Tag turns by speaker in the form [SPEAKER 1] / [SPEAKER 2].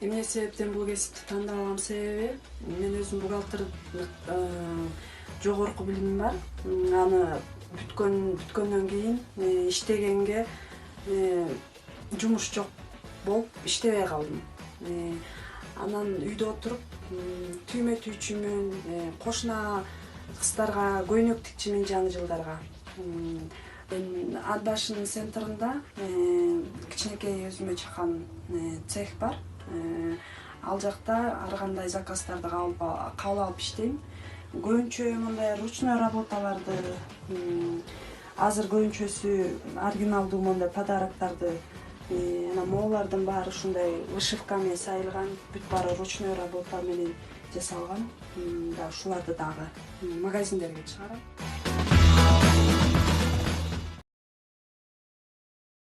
[SPEAKER 1] Эмне себептен бул кесипти тандаган себеби, мен өзүм бухгалтер жогорку билимим бар. Аны бүткөндөн кийин иштегенге жумуш жок болуп иштебей калдым. Анан үйдө отуруп түймө түйчүмүн, кошуна кыздарга көйнөк тикчимин жаңы жылдарга. Ат башынын центринда кичинекей өзүмө чыккан цех бар. Ал жакта ар кандай заказдарды кабыл алып иштейм. Көбүнчө мындай ручной работаларды, азыр көбүнчөсү оригиналдуу мондай подароктарды, анан могулардын баары ушундай вышивка менен сайылган, бүт баары ручной работа менен жасалган. Ушуларды дагы магазиндерге чыгарам.